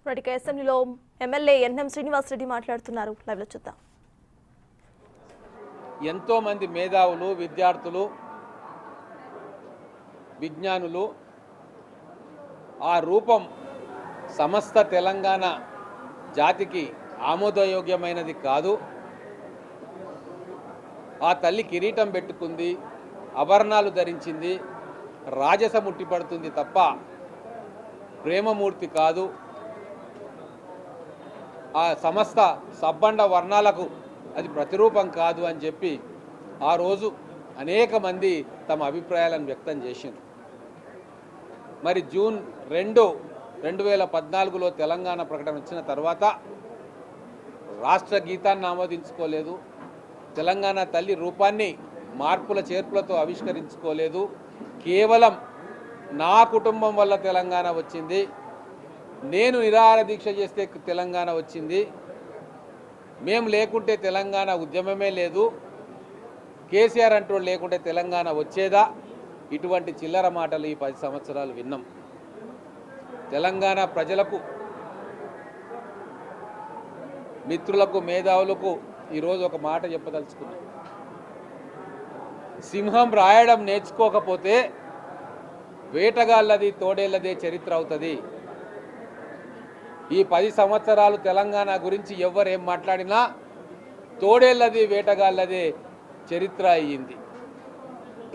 ఇప్పటికే అసెంబ్లీలో MLA NM Srinivas Reddy మాట్లాడుతున్నారు. లైవ్లో చూద్దాం. ఎంతో మంది మేధావులు, విద్యార్థులు, విజ్ఞానులు ఆ రూపం సమస్త తెలంగాణ జాతికి ఆమోదయోగ్యమైనది కాదు. ఆ తల్లి కిరీటం పెట్టుకుంది, ఆభరణాలు ధరించింది, రాజస ముట్టిపడుతుంది తప్ప ప్రేమమూర్తి కాదు. ఆ సమస్త సబ్బండ వర్ణాలకు అది ప్రతిరూపం కాదు అని చెప్పి ఆ రోజు అనేక మంది తమ అభిప్రాయాలను వ్యక్తం చేసింది. మరి జూన్ 2, 2014లో తెలంగాణ ప్రకటన వచ్చిన తర్వాత రాష్ట్ర గీతాన్ని ఆమోదించుకోలేదు, తెలంగాణ తల్లి రూపాన్ని మార్పుల చేర్పులతో ఆవిష్కరించుకోలేదు. కేవలం నా కుటుంబం వల్ల తెలంగాణ వచ్చింది, నేను నిరాహార దీక్ష చేస్తే తెలంగాణ వచ్చింది, మేము లేకుంటే తెలంగాణ ఉద్యమమే లేదు, కేసీఆర్ అంటూ లేకుంటే తెలంగాణ వచ్చేదా? ఇటువంటి చిల్లర మాటలు ఈ 10 సంవత్సరాలు విన్నాం. తెలంగాణ ప్రజలకు, మిత్రులకు, మేధావులకు ఈరోజు ఒక మాట చెప్పదలుచుకున్నాం. సింహం రాయడం నేర్చుకోకపోతే వేటగాళ్ళది తోడేళ్ళదే చరిత్ర అవుతుంది. ఈ 10 సంవత్సరాలు తెలంగాణ గురించి ఎవరు ఏం మాట్లాడినా తోడేళ్ళది వేటగాళ్ళదే చరిత్ర అయ్యింది.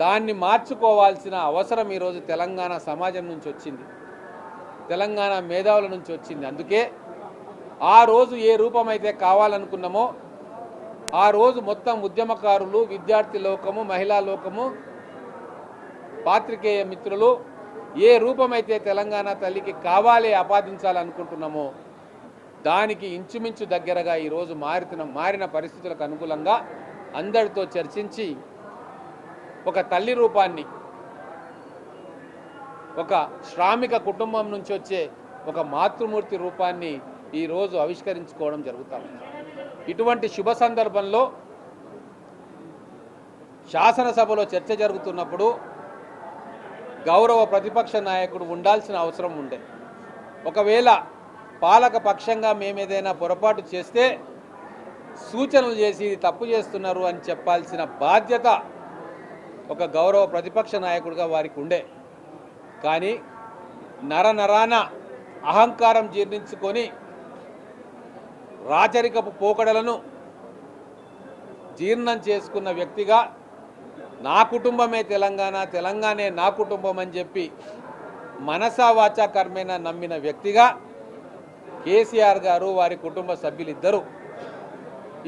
దాన్ని మార్చుకోవాల్సిన అవసరం ఈరోజు తెలంగాణ సమాజం నుంచి వచ్చింది, తెలంగాణ మేధావుల నుంచి వచ్చింది. అందుకే ఆ రోజు ఏ రూపమైతే కావాలనుకున్నామో ఆ రోజు మొత్తం ఉద్యమకారులు, విద్యార్థి లోకము, మహిళా లోకము, పాత్రికేయ మిత్రులు ఏ రూపమైతే తెలంగాణ తల్లికి కావాలి, ఆపాదించాలనుకుంటున్నామో దానికి ఇంచుమించు దగ్గరగా ఈరోజు మారిన పరిస్థితులకు అనుకూలంగా అందరితో చర్చించి ఒక తల్లి రూపాన్ని, ఒక శ్రామిక కుటుంబం నుంచి వచ్చే ఒక మాతృమూర్తి రూపాన్ని ఈరోజు ఆవిష్కరించుకోవడం జరుగుతాం. ఇటువంటి శుభ సందర్భంలో శాసనసభలో చర్చ జరుగుతున్నప్పుడు గౌరవ ప్రతిపక్ష నాయకుడు ఉండాల్సిన అవసరం ఉండే. ఒకవేళ పాలక పక్షంగా మేమేదైనా పొరపాటు చేస్తే సూచనలు చేసి ఇది తప్పు చేస్తున్నారు అని చెప్పాల్సిన బాధ్యత ఒక గౌరవ ప్రతిపక్ష నాయకుడిగా వారికి ఉండే. కానీ నరనరాన అహంకారం జీర్ణించుకొని రాచరికపు పోకడలను జీర్ణం చేసుకున్న వ్యక్తిగా నా కుటుంబమే తెలంగాణ, తెలంగాణే నా కుటుంబం అని చెప్పి మనసా వాచా కర్మేణ నమ్మిన వ్యక్తిగా కేసీఆర్ గారు, వారి కుటుంబ సభ్యులిద్దరూ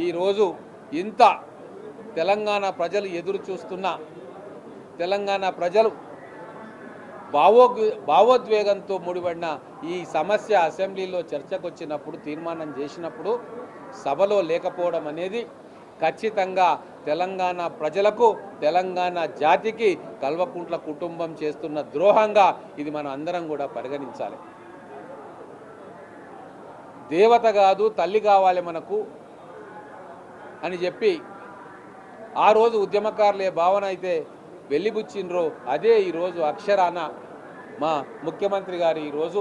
ఈరోజు ఇంత తెలంగాణ ప్రజలు ఎదురు చూస్తున్న, తెలంగాణ ప్రజలు భావోద్వేగంతో ముడిపడిన ఈ సమస్య అసెంబ్లీలో చర్చకు వచ్చినప్పుడు, తీర్మానం చేసినప్పుడు సభలో లేకపోవడం అనేది ఖచ్చితంగా తెలంగాణ ప్రజలకు, తెలంగాణ జాతికి కల్వకుంట్ల కుటుంబం చేస్తున్న ద్రోహంగా ఇది మనం అందరం కూడా పరిగణించాలి. దేవత కాదు, తల్లి కావాలి మనకు అని చెప్పి ఆ రోజు ఉద్యమకారులే భావన అయితే వెళ్ళిబుచ్చిండ్రో అదే ఈరోజు అక్షరాన మా ముఖ్యమంత్రి గారు ఈరోజు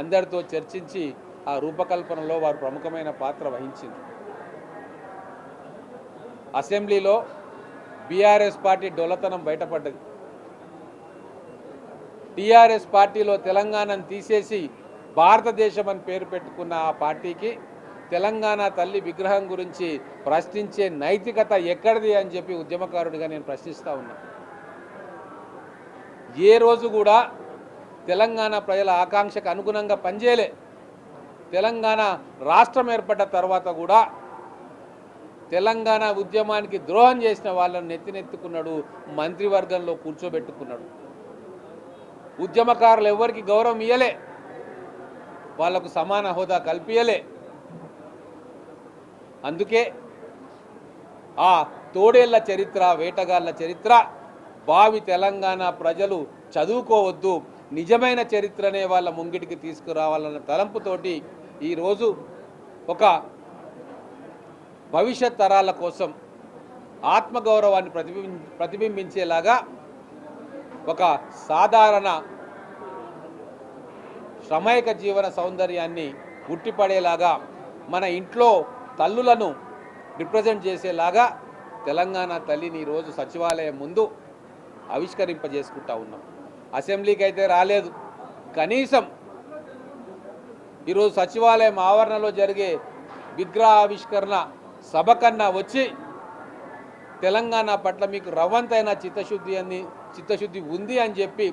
అందరితో చర్చించి ఆ రూపకల్పనలో వారు ప్రముఖమైన పాత్ర వహించింది. అసెంబ్లీలో బీఆర్ఎస్ పార్టీ డొల్లతనం బయటపడ్డది. టీఆర్ఎస్ పార్టీలో తెలంగాణను తీసేసి భారతదేశం అని పేరు పెట్టుకున్న ఆ పార్టీకి తెలంగాణ తల్లి విగ్రహం గురించి ప్రశ్నించే నైతికత ఎక్కడిది అని చెప్పి ఉద్యమకారుడిగా నేను ప్రశ్నిస్తూ ఉన్నా. ఏ రోజు కూడా తెలంగాణ ప్రజల ఆకాంక్షకు అనుగుణంగా పనిచేయలే. తెలంగాణ రాష్ట్రం ఏర్పడ్డ తర్వాత కూడా తెలంగాణ ఉద్యమానికి ద్రోహం చేసిన వాళ్ళని నెత్తినెత్తుకున్నాడు, మంత్రివర్గంలో కూర్చోబెట్టుకున్నాడు. ఉద్యమకారులు ఎవరికి గౌరవం ఇయ్యలే, వాళ్లకు సమాన హోదా కల్పియలే. అందుకే ఆ తోడేళ్ల చరిత్ర, వేటగాళ్ల చరిత్ర భావి తెలంగాణ ప్రజలు చదువుకోవద్దు, నిజమైన చరిత్రనే వాళ్ళ ముంగిటికి తీసుకురావాలన్న తలంపుతోటి ఈరోజు ఒక భవిష్యత్ తరాల కోసం ఆత్మగౌరవాన్ని ప్రతిబింబించేలాగా ఒక సాధారణ శ్రమైక జీవన సౌందర్యాన్ని ఉట్టిపడేలాగా మన ఇంట్లో తల్లులను రిప్రజెంట్ చేసేలాగా తెలంగాణ తల్లిని ఈరోజు సచివాలయం ముందు ఆవిష్కరింపజేసుకుంటా ఉన్నాం. అసెంబ్లీకి అయితే రాలేదు, కనీసం ఈరోజు సచివాలయం ఆవరణలో జరిగే విగ్రహావిష్కరణ సభ కన్నా వచ్చి తెలంగాణ పట్ల మీకు రవ్వంతైన చిత్తశుద్ధి ఉంది అని చెప్పి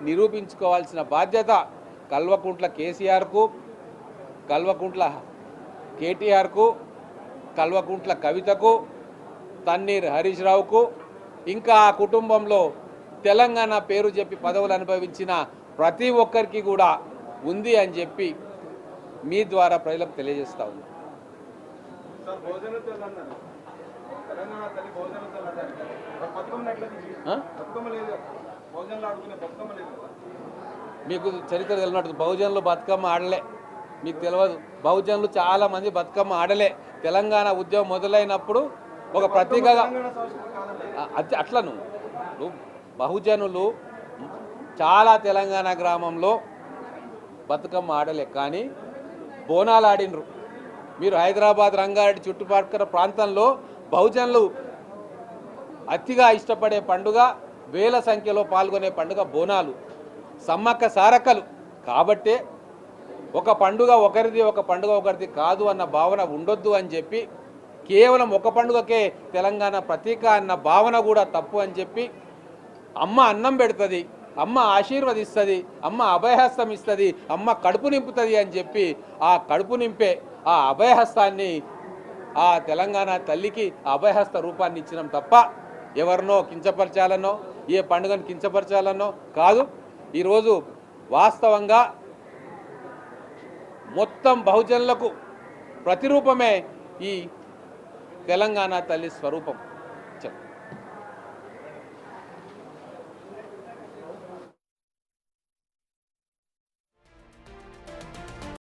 నిరూపించుకోవాల్సిన బాధ్యత కల్వకుంట్ల కేసీఆర్కు, కల్వకుంట్ల కేటీఆర్కు, కల్వకుంట్ల కవితకు, తన్నీర్ హరీష్ రావుకు, ఇంకా ఆ కుటుంబంలో తెలంగాణ పేరు చెప్పి పదవులు అనుభవించిన ప్రతి ఒక్కరికి కూడా ఉంది అని చెప్పి మీ ద్వారా ప్రజలకు తెలియజేస్తా ఉన్నాం. మీకు చరిత్ర తెలియనట్టు బహుజనులు బతుకమ్మ ఆడలే, మీకు తెలియదు. బహుజనులు చాలామంది బతుకమ్మ ఆడలే. తెలంగాణ ఉద్యమం మొదలైనప్పుడు ఒక ప్రతీకగా అట్లను బహుజనులు చాలా తెలంగాణ గ్రామంలో బతుకమ్మ ఆడలే, కానీ బోనాలు ఆడినరు. మీరు హైదరాబాద్ రంగారెడ్డి చుట్టుపక్కల ప్రాంతంలో బహుజనులు అతిగా ఇష్టపడే పండుగ, వేల సంఖ్యలో పాల్గొనే పండుగ బోనాలు, సమ్మక్క సారక్కలు. కాబట్టే ఒక పండుగ ఒకరిది, ఒక పండుగ ఒకరిది కాదు అన్న భావన ఉండొద్దు అని చెప్పి, కేవలం ఒక పండుగకే తెలంగాణ ప్రతీక అన్న భావన కూడా తప్పు అని చెప్పి, అమ్మ అన్నం పెడుతుంది, అమ్మ ఆశీర్వదిస్తుంది, అమ్మ అభయహస్తం ఇస్తుంది, అమ్మ కడుపు నింపుతుంది అని చెప్పి ఆ కడుపు నింపే ఆ అభయహస్తాన్ని ఆ తెలంగాణ తల్లికి అభయహస్త రూపాన్ని ఇచ్చినాం తప్ప ఎవరినో కించపరచాలనో ఏ పండుగను కించపరచాలనో కాదు. ఈరోజు వాస్తవంగా మొత్తం బహుజనులకు ప్రతిరూపమే ఈ తెలంగాణ తల్లి స్వరూపం.